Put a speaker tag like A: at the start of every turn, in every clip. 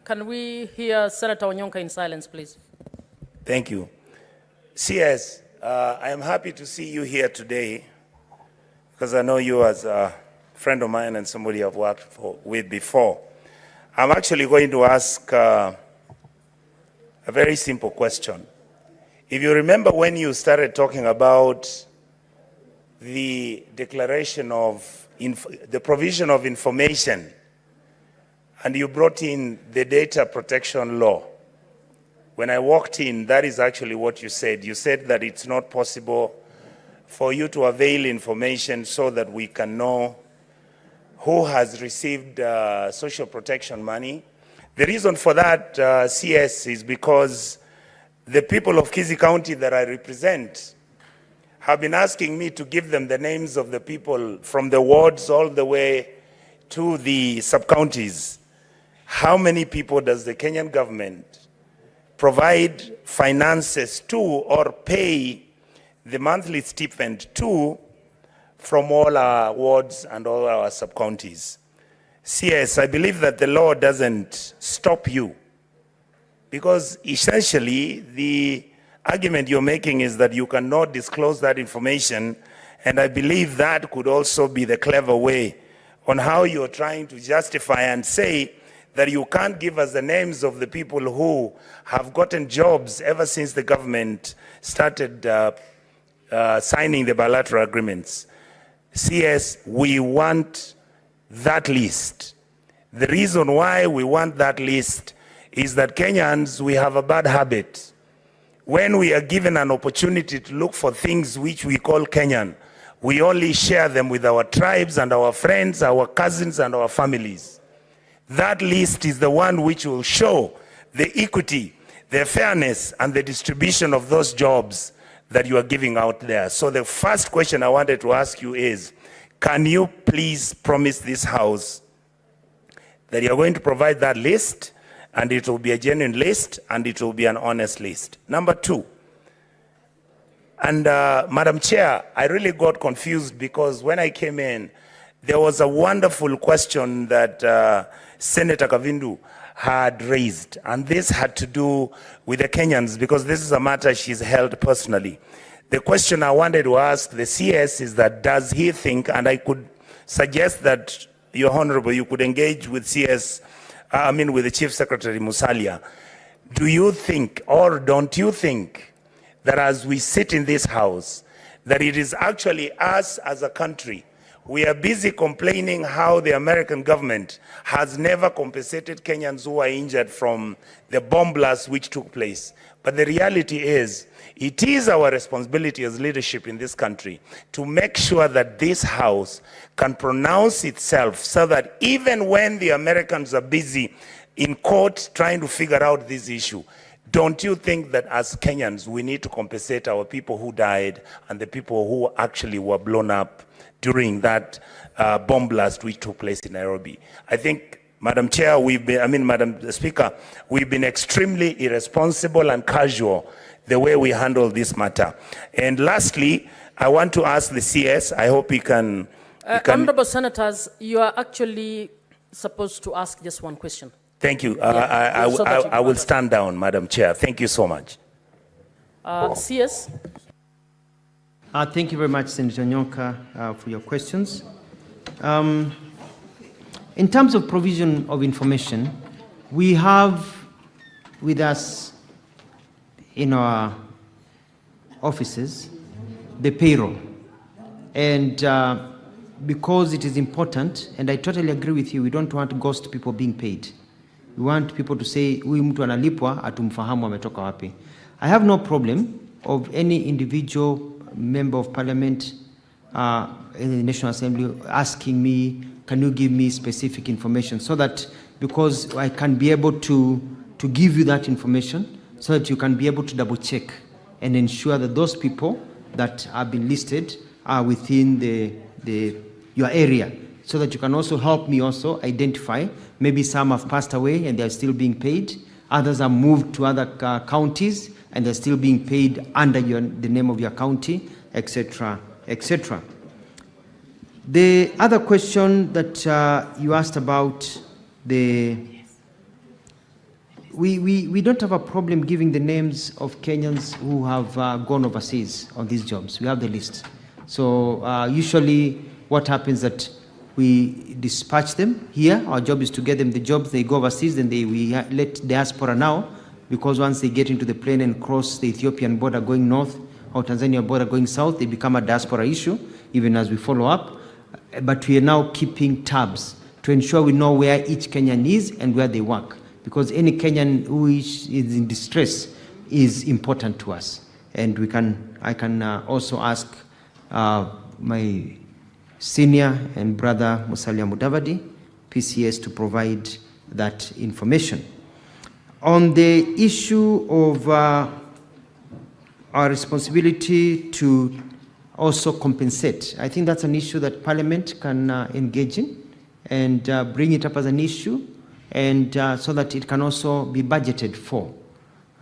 A: Can we hear Senator Onyonka in silence, please?
B: Thank you. CS, I am happy to see you here today because I know you as a friend of mine and somebody I've worked with before. I'm actually going to ask a very simple question. If you remember when you started talking about the declaration of the provision of information, and you brought in the data protection law. When I walked in, that is actually what you said. You said that it's not possible for you to avail information so that we can know who has received social protection money. The reason for that, CS, is because the people of Kisii County that I represent have been asking me to give them the names of the people from the wards all the way to the sub-counties. How many people does the Kenyan government provide finances to or pay the monthly stipend to from all our wards and all our sub-counties? CS, I believe that the law doesn't stop you, because essentially the argument you're making is that you cannot disclose that information, and I believe that could also be the clever way on how you're trying to justify and say that you can't give us the names of the people who have gotten jobs ever since the government started signing the bilateral agreements. CS, we want that list. The reason why we want that list is that Kenyans, we have a bad habit. When we are given an opportunity to look for things which we call Kenyan, we only share them with our tribes and our friends, our cousins and our families. That list is the one which will show the equity, the fairness, and the distribution of those jobs that you are giving out there. So the first question I wanted to ask you is, can you please promise this House that you're going to provide that list, and it will be a genuine list, and it will be an honest list? Number two, and Madam Chair, I really got confused because when I came in, there was a wonderful question that Senator Kavindu had raised, and this had to do with the Kenyans, because this is a matter she's held personally. The question I wanted to ask the CS is that, does he think, and I could suggest that, Your Honorable, you could engage with CS, with the Chief Secretary Musalia. Do you think, or don't you think, that as we sit in this House, that it is actually us as a country, we are busy complaining how the American government has never compensated Kenyans who are injured from the bomb blast which took place. But the reality is, it is our responsibility as leadership in this country to make sure that this House can pronounce itself so that even when the Americans are busy in court trying to figure out this issue, don't you think that as Kenyans we need to compensate our people who died and the people who actually were blown up during that bomb blast which took place in Nairobi? I think, Madam Chair, Madam Speaker, we've been extremely irresponsible and casual the way we handle this matter. And lastly, I want to ask the CS, I hope he can...
A: Honorable Senators, you are actually supposed to ask just one question.
B: Thank you. I will stand down, Madam Chair. Thank you so much.
A: CS?
C: Thank you very much, Senator Onyonka, for your questions. In terms of provision of information, we have with us in our offices the payroll. And because it is important, and I totally agree with you, we don't want ghost people being paid. We want people to say, huyu mtu analipwa, atumfahamu ametoka wapi. I have no problem of any individual member of parliament in the National Assembly asking me, can you give me specific information, so that, because I can be able to give you that information, so that you can be able to double check and ensure that those people that have been listed are within your area, so that you can also help me also identify, maybe some have passed away and they're still being paid, others are moved to other counties and they're still being paid under the name of your county, etc., etc. The other question that you asked about the we don't have a problem giving the names of Kenyans who have gone overseas on these jobs. We have the list. So usually what happens that we dispatch them here. Our job is to get them the jobs. They go overseas, then we let diaspora now, because once they get into the plane and cross the Ethiopian border going north or Tanzania border going south, they become a diaspora issue, even as we follow up. But we are now keeping tabs to ensure we know where each Kenyan is and where they work, because any Kenyan who is in distress is important to us. And I can also ask my senior and brother Musalia Mudavadi, PCS, to provide that information. On the issue of our responsibility to also compensate, I think that's an issue that Parliament can engage in and bring it up as an issue, and so that it can also be budgeted for,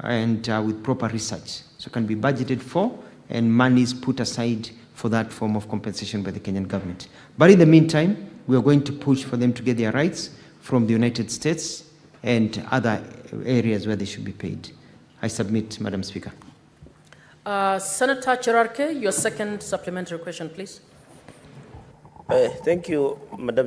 C: and with proper research. So it can be budgeted for and money is put aside for that form of compensation by the Kenyan government. But in the meantime, we are going to push for them to get their rights from the United States and other areas where they should be paid. I submit, Madam Speaker.
A: Senator Cherarke, your second supplementary question, please.
D: Thank you, Madam